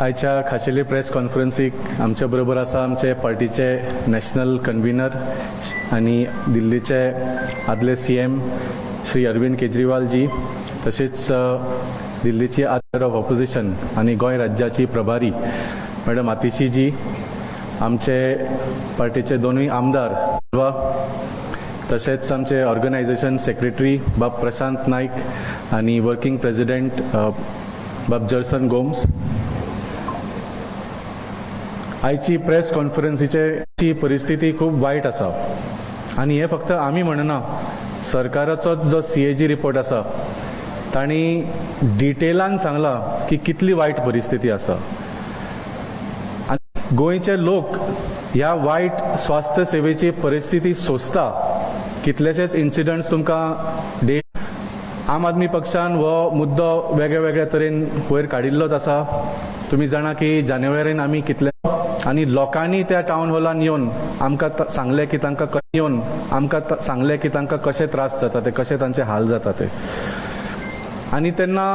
आयच्या खाशेली प्रेस कॉन्फरन्सीक आमचे बरोबर आसा आमचे पार्टीचे नॅशनल कन्व्हिनर आनी दिल्लीचे आदले CM श्री अरविंद केजरीवाल जी, तशेंच दिल्लीची आदर ऑफ ऑपोजिशन आनी गोंय राज्याची प्रभारी मॅडम आतिशी जी, आमचे पार्टीचे दोनूय आमदार तशेंच आमचे ऑर्गनायझेशन सेक्रेटरी बाब प्रशांत नाईक आनी वर्किंग प्रेसिडेंट बाब जर्सन गोम्स. आयची प्रेस कॉन्फरन्सीची परिस्थिती खूब वायट आसा आनी हे फक्त आमी म्हणना, सरकाराचो जो CAG रिपोर्ट आसा तांणी डिटेलान सांगला की कितली वायट परिस्थिती आसा. गोंयचे लोक ह्या वायट स्वास्थ्य सेवेची परिस्थिती सोंसता. कितलेशेच इन्सिडंट्स तुमकां आम आदमी पक्षान हो मुद्दो वेगळ्या वेगळ्या तरेन वयर काडिल्लोच आसा. तुम्ही जाणा की जानेवारीन आमी कितले आनी लोकांनी त्या टावन हॉलान येवन आमकां सांगले की तांकां येवन आमकां सांगले की तांकां कशे त्रास जाता ते, कशे तांचे हाल जाता ते. आनी तेन्ना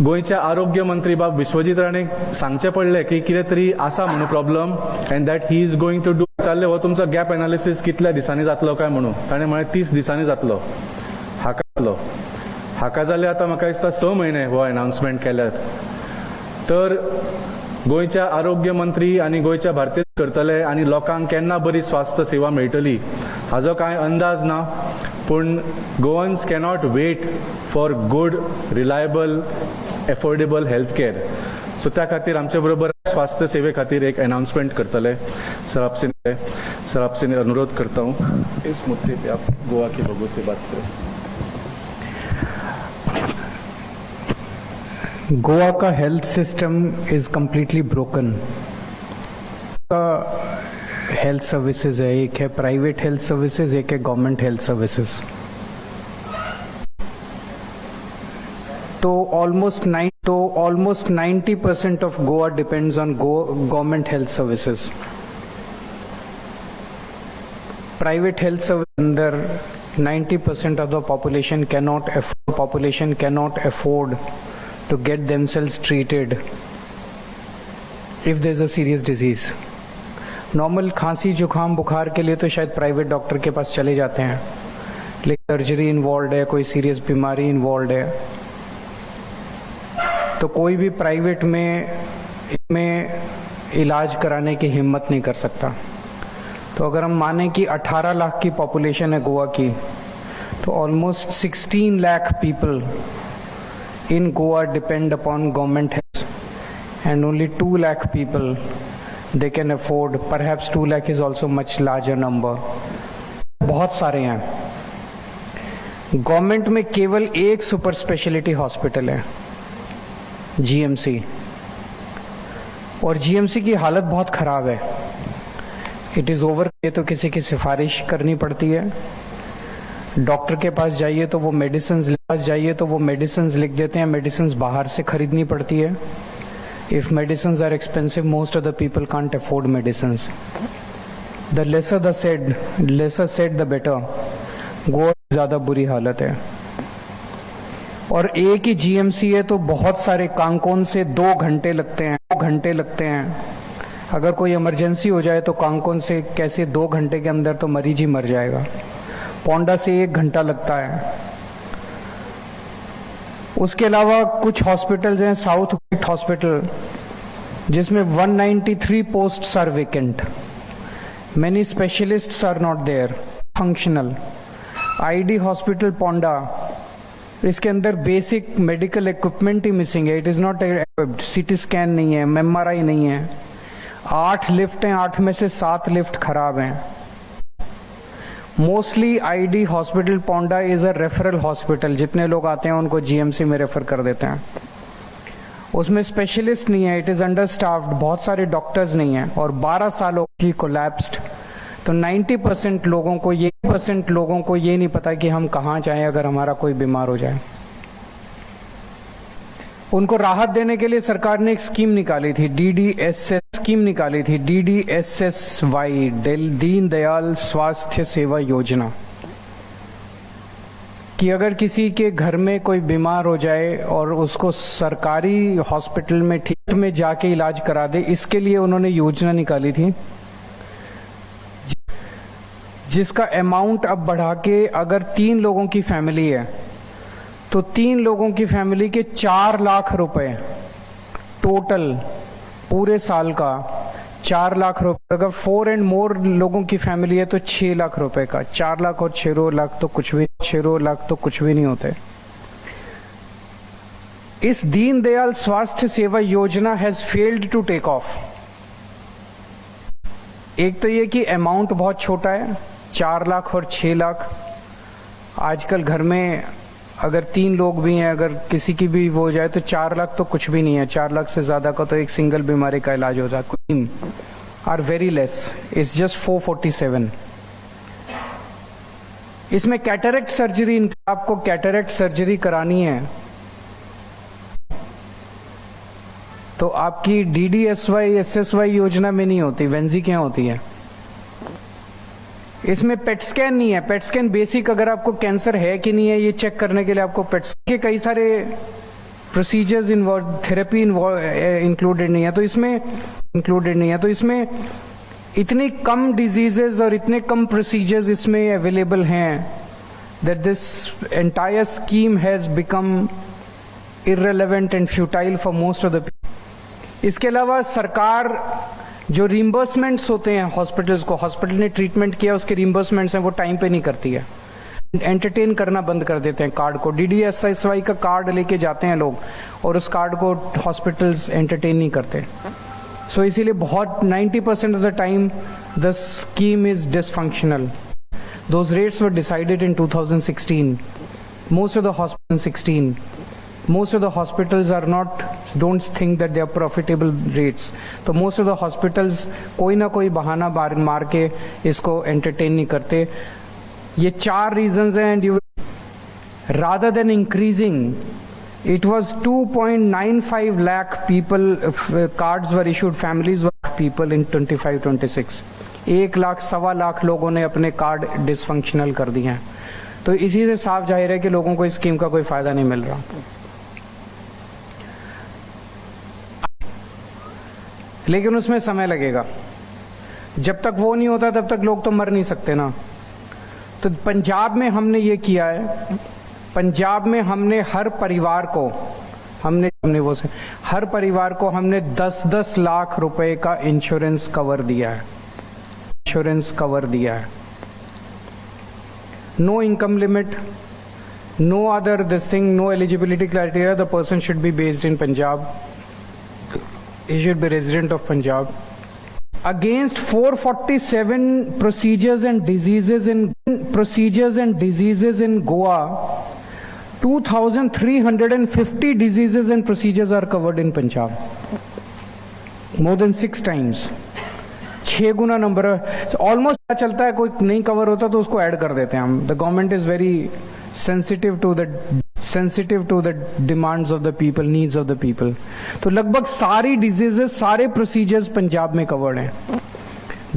गोंयचे आरोग्य मंत्री बाब विश्वजीत राणेक सांगचे पडले की कितें तरी आसा म्हणून problem and that he is going to do. चालले हो तुमचो गॅप एनालिसीस कितल्या दिसांनी जातलो काय म्हणून. ताणें म्हळें 30 दिसांनी जातलो. हाका जाले आतां म्हाका दिसता 6 म्हयने हो अनाउन्समेंट केल्यार. तर गोंयच्या आरोग्य मंत्री आनी गोंयच्या भारतीय करतले आनी लोकांक केन्ना बरी स्वास्थ्य सेवा मेळटली हाजो कांय अंदाज ना. पूण Goans cannot wait for good reliable affordable health care. So त्या खातीर आमचे बरोबर स्वास्थ्य सेवे खातीर एक अनाउंसमेंट करतले. सर आपसे अनुरोध करता हूँ इस मुद्दे पे आप गोवा के लोगों से बात करें. गोवा का health system is completely broken. Health services है, एक है प्राइवेट हेल्थ सर्विसेज, एक है गवर्नमेंट हेल्थ सर्विसेज. तो almost 90% of Goa depends on government health services. Private health service अंदर 90% of the population cannot afford to get themselves treated if there's a serious disease. Normal खांसी जुकाम बुखार के लिए तो शायद प्राइवेट डॉक्टर के पास चले जाते हैं, लेकिन सर्जरी इन्वॉल्व है, कोई सीरियस बीमारी इन्वॉल्व है, तो कोई भी प्राइवेट में इलाज कराने की हिम्मत नहीं कर सकता. तो अगर हम माने कि 18 लाख की पॉपुलेशन है गोवा की, तो almost 16 lakh people in Goa depend upon government health, and only 2 lakh people they can afford. Perhaps 2 lakh is also much larger number. बहुत सारे हैं. गवर्नमेंट में केवल एक सुपर स्पेशलिटी हॉस्पिटल है, GMC, और GMC की हालत बहुत खराब है. It is over. तो किसी की सिफारिश करनी पड़ती है. डॉक्टर के पास जाइए तो वो मेडिसिन लिख देते हैं. मेडिसिन बाहर से खरीदनी पड़ती है. If medicine are expensive, most of the people can't afford medicine. The lesser said the better. Goa ज्यादा बुरी हालत है. और एक ही GMC है तो बहुत सारे कांकोन से 2 घंटे लगते हैं. अगर कोई इमरजेंसी हो जाए तो कांकोन से कैसे 2 घंटे के अंदर तो मरीज ही मर जाएगा. पोंडा से 1 घंटा लगता है. उसके अलावा कुछ हॉस्पिटल्स हैं, साउथ हॉस्पिटल, जिसमें 193 posts are vacant. Many specialists are not there functional. ID hospital Ponda, इसके अंदर बेसिक मेडिकल इक्विपमेंट ही मिसिंग है. It is not equipped. CT scan नहीं है, MRI नहीं है. 8 लिफ्ट हैं, 8 में से 7 लिफ्ट खराब हैं. Mostly ID hospital Ponda is a referral hospital. जितने लोग आते हैं उनको GMC में रेफर कर देते हैं. उसमें स्पेशलिस्ट नहीं है. It is under staffed. बहुत सारे डॉक्टर्स नहीं हैं और 12 सालों की कोलैप्स्ड. तो 90% लोगों को ये नहीं पता कि हम कहाँ जाएं अगर हमारा कोई बीमार हो जाए. उनको राहत देने के लिए सरकार ने एक स्कीम निकाली थी, DDSSY, दीन दयाल स्वास्थ्य सेवा योजना, कि अगर किसी के घर में कोई बीमार हो जाए और उसको सरकारी हॉस्पिटल में ठीक में जाके इलाज करा दे, इसके लिए उन्होंने योजना निकाली थी, जिसका अमाउंट अब बढ़ा के अगर 3 लोगों की फैमिली है तो 3 लोगों की फैमिली के 4 लाख रुपए टोटल पूरे साल का, 4 लाख रुपए। अगर 4 एंड मोर लोगों की फैमिली है तो 6 लाख रुपए का। 4 लाख और 6 लाख तो कुछ भी, 6 लाख तो कुछ भी नहीं होते। इस Deendayal Swasthya Seva Yojana has failed to take off. एक तो ये कि अमाउंट बहुत छोटा है, 4 लाख और 6 लाख। आजकल घर में अगर 3 लोग भी हैं, अगर किसी की भी वो हो जाए तो 4 लाख तो कुछ भी नहीं है। 4 लाख से ज्यादा का तो एक सिंगल बीमारी का इलाज हो जाता है। Are very less, it's just 447। इसमें कैटरेक्ट सर्जरी, आपको कैटरेक्ट सर्जरी करानी है तो आपकी DDSY SSY योजना में नहीं होती, वेंजी क्या होती है। इसमें पेट स्कैन नहीं है। पेट स्कैन बेसिक, अगर आपको कैंसर है कि नहीं है ये चेक करने के लिए आपको पेट के कई सारे प्रोसीजर्स इन्वॉल्व, थेरेपी इंक्लूडेड नहीं है, तो इसमें इतनी कम डिजीजेस और इतने कम प्रोसीजर्स इसमें अवेलेबल हैं that this entire scheme has become irrelevant and futile for most of the people. इसके अलावा सरकार जो रिम्बर्समेंट्स होते हैं हॉस्पिटल्स को, हॉस्पिटल ने ट्रीटमेंट किया उसके रिम्बर्समेंट्स हैं वो टाइम पे नहीं करती है, एंटरटेन करना बंद कर देते हैं कार्ड को। DDSSY का कार्ड लेके जाते हैं लोग और उस कार्ड को हॉस्पिटल्स एंटरटेन नहीं करते। सो इसीलिए बहुत 90% of the time the scheme is dysfunctional. Those rates were decided in 2016। Most of the hospitals are not, don't think that they are profitable rates. तो most of the hospitals कोई ना कोई बहाना मार के इसको entertain नहीं करते। ये 4 reasons हैं, and you, rather than increasing, it was 2.95 lakh people, cards were issued, families were people in 25-26. 1 lakh 1.25 lakh लोगों ने अपने कार्ड डिसफंक्शनल कर दिए हैं। तो इसी से साफ जाहिर है कि लोगों को इस स्कीम का कोई फायदा नहीं मिल रहा। लेकिन उसमें समय लगेगा। जब तक वो नहीं होता तब तक लोग तो मर नहीं सकते ना। तो पंजाब में हमने ये किया है, पंजाब में हमने हर परिवार को हमने 10-10 लाख रुपए का इंश्योरेंस कवर दिया है। No income limit, no other this thing, no eligibility criteria. The person should be based in Punjab. He should be resident of Punjab. Against 447 procedures and diseases in Goa, 2,350 diseases and procedures are covered in Punjab. More than 6 times. 6 Guna number almost पता चलता है, कोई नहीं cover होता तो उसको add कर देते हैं हम. The government is very sensitive to the demands of the people, needs of the people. तो लगभग सारी डिजीजेस, सारे प्रोसीजर्स पंजाब में कवर्ड हैं.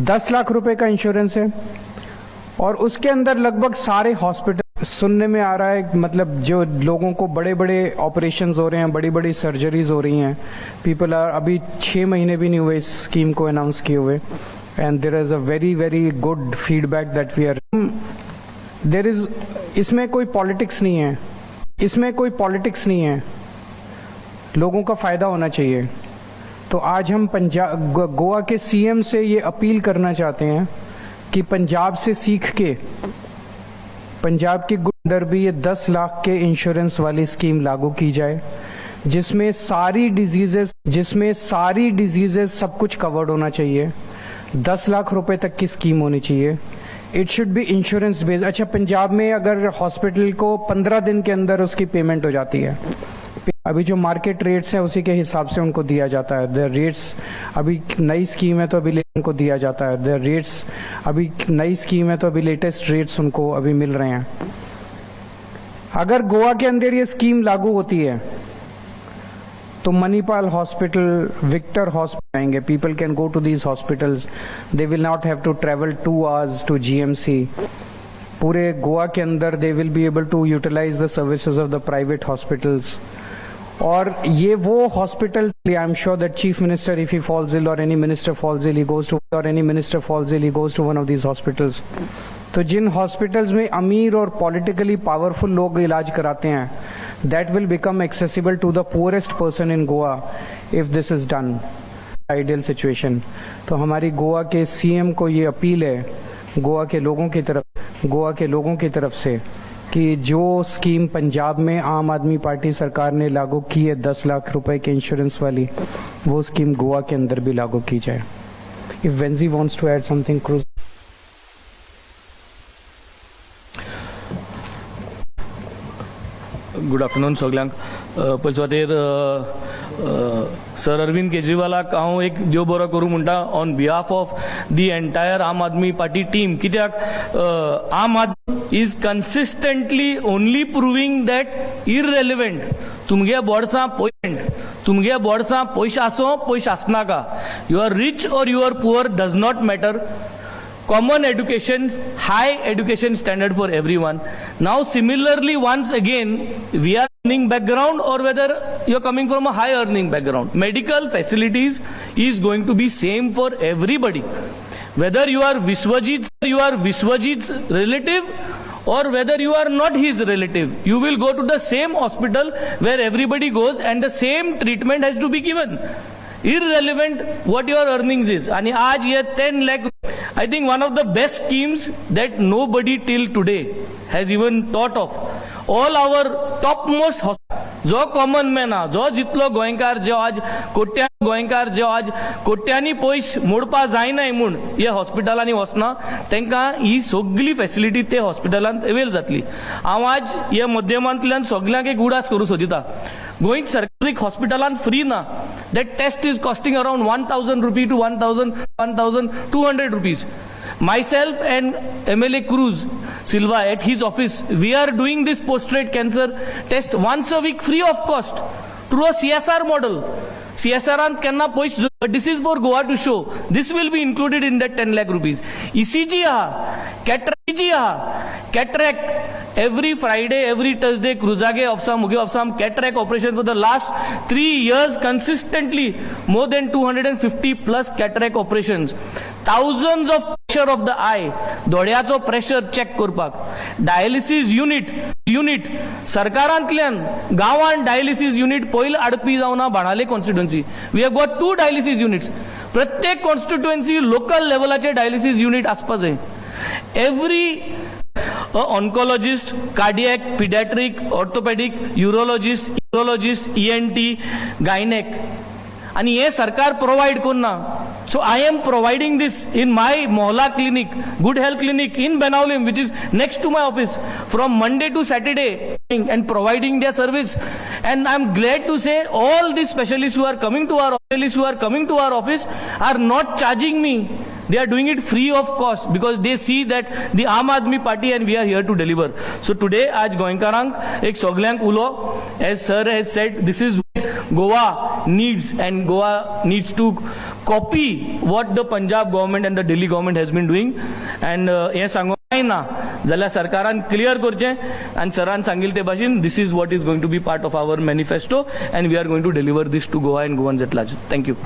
10 लाख रुपए का इंश्योरेंस है और उसके अंदर लगभग सारे हॉस्पिटल. सुनने में आ रहा है, मतलब जो लोगों को बड़े बड़े ऑपरेशंस हो रहे हैं, बड़ी बड़ी सर्जरीज हो रही हैं, पीपल आर, अभी 6 महीने भी नहीं हुए इस स्कीम को अनाउंस किए हुए, and there is a very very good feedback that we are. There is, इसमें कोई पॉलिटिक्स नहीं है, इसमें कोई पॉलिटिक्स नहीं है, लोगों का फायदा होना चाहिए. तो आज हम पंजाब, गोवा के सीएम से ये अपील करना चाहते हैं कि पंजाब से सीख के पंजाब के अंदर भी ये 10 लाख के इंश्योरेंस वाली स्कीम लागू की जाए, जिसमें सारी डिजीजेस सब कुछ कवर्ड होना चाहिए. 10 लाख रुपए तक की स्कीम होनी चाहिए. It should be insurance based. अच्छा, पंजाब में अगर हॉस्पिटल को 15 दिन के अंदर उसकी पेमेंट हो जाती है, अभी जो मार्केट रेट्स हैं उसी के हिसाब से उनको दिया जाता है. द रेट्स, अभी नई स्कीम है तो अभी उनको दिया जाता है. द रेट्स, अभी नई स्कीम है तो अभी लेटेस्ट रेट्स उनको अभी मिल रहे हैं. अगर गोवा के अंदर ये स्कीम लागू होती है तो मणिपाल हॉस्पिटल, विक्टर हॉस्पिटल आएंगे. People can go to these hospitals. They will not have to travel 2 hours to GMC. पूरे गोवा के अंदर they will be able to utilize the services of the private hospitals. और ये वो hospital, I am sure that chief minister, if he falls ill or any minister falls ill, he goes to, or any minister falls ill, he goes to one of these hospitals. तो जिन hospitals में अमीर और politically powerful लोग इलाज कराते हैं, that will become accessible to the poorest person in Goa if this is done. Ideal situation. तो हमारी गोवा के सीएम को ये अपील है गोवा के लोगों की तरफ से कि जो स्कीम पंजाब में आम आदमी पार्टी सरकार ने लागू की है 10 लाख रुपए के इंश्योरेंस वाली, वो स्कीम गोवा के अंदर भी लागू की जाए. If Venzy wants to add something, Cruz. Good afternoon सगल्यांक. पयलीं वाटेर सर अरविंद केजरीवालाक हांव एक देव बरो करूं म्हणटा on behalf of the entire Aam Aadmi Party team. कित्याक Aam Aadmi is consistently only proving that irrelevant. तुमगे बोर्डसां पयशे आसो पयशे आसनाका, you are rich or you are poor does not matter. Common education, high education standard for everyone. Now similarly, once again, we are earning background or whether you're coming from a high earning background. Medical facilities is going to be same for everybody. Whether you are Vishwajit's relative or whether you are not his relative, you will go to the same hospital where everybody goes and the same treatment has to be given. Irrelevant what your earnings is. And आज ये 10 lakh, I think one of the best schemes that nobody till today has even thought of. All our topmost जो common man हा, जो जितलो गोंयकार जो आज कोट्यांनी पयस मोडपा जायनाय म्हूण हे हॉस्पिटलांनी वचना, तांकां ही सगळी फॅसिलिटी ते हॉस्पिटलांत अवेल जातली. हांव आज हे माध्यमांतल्यान सगळ्यांक एक उडास करूं सोदिता. गोंयत सरकारी हॉस्पिटलांत फ्री ना. That test is costing around 1,000 rupees to 1,200 rupees. Myself and MLA Cruz Silva at his office, we are doing this post-rate cancer test once a week free of cost through a CSR model. CSR केन्ना पयस, this is for Goa to show. This will be included in that 10 lakh rupees. ECG cataract. Every Friday, every Thursday, Cruzage Ofsam, Muge Ofsam, cataract operation for the last 3 years consistently, more than 250 plus cataract operations. Thousands of pressure of the eye, दोळ्याचो pressure check करपाक. Dialysis unit, सरकारांतल्यान गांवांत dialysis unit पयलीं हाडपी जावना बाणाले constituency. We have got 2 dialysis units. प्रत्येक constituency local लेवलाचे dialysis unit आसपा जाय. Every oncologist, cardiac, pediatric, orthopedic, urologist, ENT, gynec. आणि हे सरकार प्रोवाइड करना. So I am providing this in my Mohalla clinic, Good Health Clinic in Benaulim, which is next to my office, from Monday to Saturday, and providing their service. And I'm glad to say all these specialists who are coming to our office are not charging me. They are doing it free of cost because they see that the Aam Aadmi Party and we are here to deliver. So today, आज गोंयकारांक एक सगळ्यांक उलो, as sir has said, this is what Goa needs, and Goa needs to copy what the Punjab government and the Delhi government has been doing. And हे सांगोक ना जाल्यार सरकारान clear करचें, and सरान सांगिल्ले ते भाशेन this is what is going to be part of our manifesto, and we are going to deliver this to Goa and Goans at large. Thank you.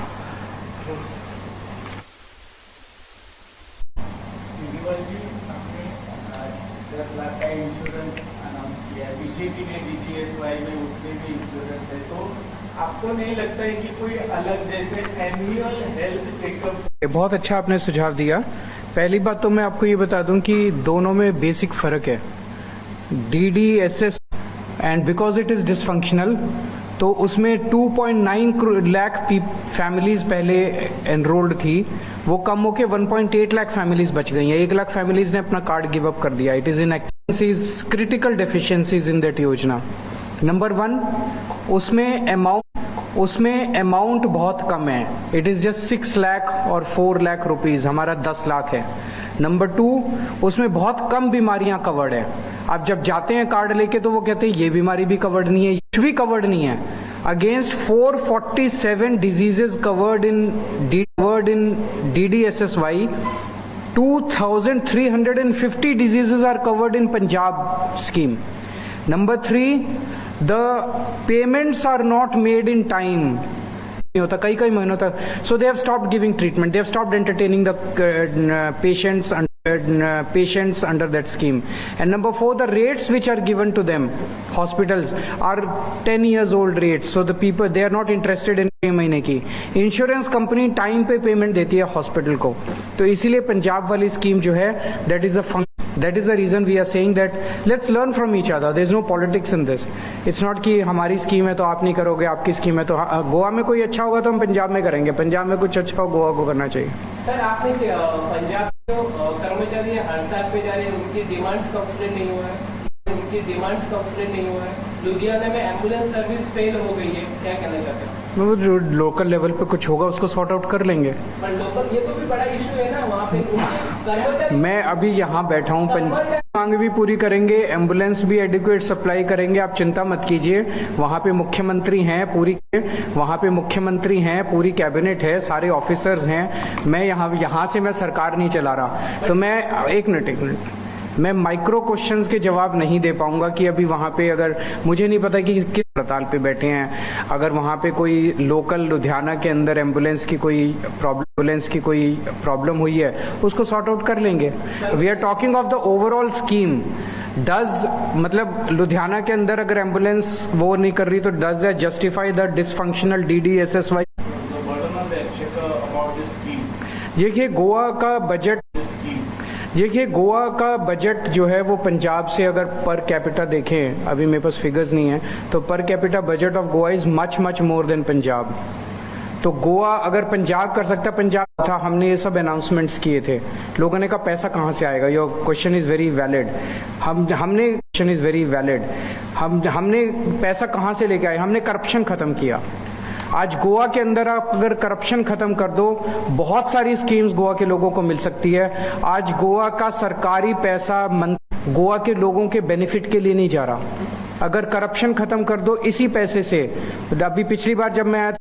BJP ने DGSY में उसमें भी इंश्योरेंस है, तो आपको नहीं लगता है कि कोई अलग जैसे एनुअल हेल्थ चेकअप? बहुत अच्छा आपने सुझाव दिया. पहली बात तो मैं आपको ये बता दूं कि दोनों में बेसिक फर्क है. DDSS and because it is dysfunctional, तो उसमें 2.9 लाख फैमिलीज पहले एनरोल्ड थी, वो कम होके 1.8 लाख फैमिलीज बच गई हैं. 1 लाख फैमिलीज ने अपना कार्ड गिव अप कर दिया. It is in critical deficiencies in that योजना. नंबर 1, उसमें अमाउंट बहुत कम है. इट इज जस्ट 6 लाख और 4 लाख रुपीज. हमारा 10 लाख है. नंबर 2, उसमें बहुत कम बीमारियां कवर्ड है. आप जब जाते हैं कार्ड लेके तो वो कहते हैं ये बीमारी भी कवर्ड नहीं है, कुछ भी कवर्ड नहीं है. against 447 diseases covered in DDSSY, 2,350 diseases are covered in Punjab scheme. Number 3, the payments are not made in time. नहीं होता कई महीनों तक. So they have stopped giving treatment. They have stopped entertaining the patients under that scheme. And number 4, the rates which are given to them, hospitals, are 10 years old rates. So the people, they are not interested in 6 महीने की. Insurance company time पे payment देती है hospital को. तो इसीलिए पंजाब वाली scheme जो है, that is the reason we are saying that let's learn from each other. There is no politics in this. It's not कि हमारी स्कीम है तो आप नहीं करोगे, आपकी स्कीम है तो गोवा में कोई अच्छा होगा तो हम पंजाब में करेंगे, पंजाब में कुछ अच्छा हो गोवा को करना चाहिए. सर आपने पंजाब जो कर्मचारी हड़ताल पे जा रहे हैं उनकी डिमांड्स कंप्लीट नहीं हुआ है, लुधियाना में एम्बुलेंस सर्विस फेल हो गई है, क्या कहना चाहते हैं? वो जो लोकल लेवल पे कुछ होगा उसको सॉर्ट आउट कर लेंगे. पर लोकल ये तो भी बड़ा इशू है ना वहाँ पे कर्मचारी. मैं अभी यहाँ बैठा हूँ, मांग भी पूरी करेंगे, एम्बुलेंस भी एडिक्वेट सप्लाई करेंगे, आप चिंता मत कीजिए. वहाँ पे मुख्यमंत्री हैं पूरी कैबिनेट है, सारे ऑफिसर्स हैं. मैं यहाँ से मैं सरकार नहीं चला रहा. तो मैं एक मिनट मैं माइक्रो क्वेश्चंस के जवाब नहीं दे पाऊंगा कि अभी वहाँ पे अगर मुझे नहीं पता कि किस हड़ताल पे बैठे हैं. अगर वहाँ पे कोई लोकल लुधियाना के अंदर एम्बुलेंस की कोई प्रॉब्लम हुई है उसको सॉर्ट आउट कर लेंगे. We are talking of the overall scheme. मतलब लुधियाना के अंदर अगर एम्बुलेंस वो नहीं कर रही तो does that justify the dysfunctional DDSSY? देखिए गोवा का बजट जो है वो पंजाब से अगर पर कैपिटा देखें, अभी मेरे पास फिगर्स नहीं है, तो per capita budget of Goa is much more than Punjab. तो गोवा अगर पंजाब कर सकता, पंजाब था, हमने ये सब अनाउंसमेंट्स किए थे, लोगों ने कहा पैसा कहाँ से आएगा. Your question is very valid. हमने पैसा कहाँ से लेके आए? हमने करप्शन खत्म किया. आज गोवा के अंदर आप अगर करप्शन खत्म कर दो, बहुत सारी स्कीम्स गोवा के लोगों को मिल सकती है. आज गोवा का सरकारी पैसा गोवा के लोगों के बेनिफिट के लिए नहीं जा रहा. अगर करप्शन खत्म कर दो इसी पैसे से, अभी पिछली बार जब मैं आया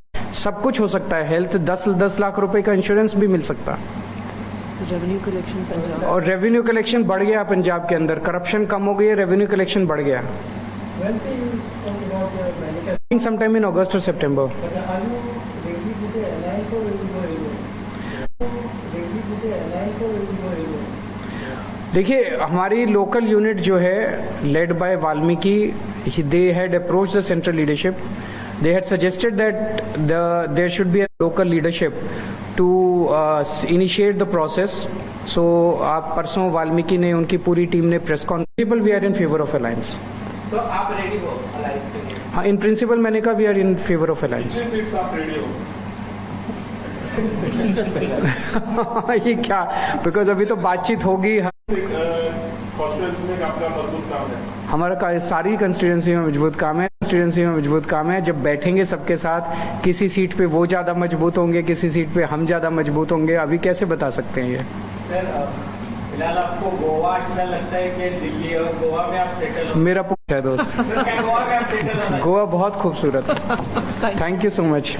सब कुछ हो सकता है. हेल्थ 10 लाख रुपए का इंश्योरेंस भी मिल सकता है. और रेवेन्यू कलेक्शन बढ़ गया पंजाब के अंदर. करप्शन कम हो गई है, रेवेन्यू कलेक्शन बढ़ गया. Sometime in August or September. देखिए हमारी लोकल यूनिट जो है led by Valmiki, they had approached the central leadership. They had suggested that there should be a local leadership to initiate the process. So आप परसों वाल्मीकि ने उनकी पूरी टीम ने press conference, we are in favor of alliance. So आप ready हो alliance के लिए? हाँ, इन प्रिंसिपल मैंने कहा we are in favour of alliance. ये क्या, बिकॉज अभी तो बातचीत होगी. हमारा सारी कंस्टिट्यूएंसी में मजबूत काम है. जब बैठेंगे सबके साथ, किसी सीट पे वो ज्यादा मजबूत होंगे, किसी सीट पे हम ज्यादा मजबूत होंगे. अभी कैसे बता सकते हैं ये? फिलहाल आपको गोवा अच्छा लगता है कि दिल्ली, और गोवा में आप सेटल हो? मेरा पूछा है दोस्त. गोवा में आप सेटल हो? गोवा बहुत खूबसूरत है. Thank you so much.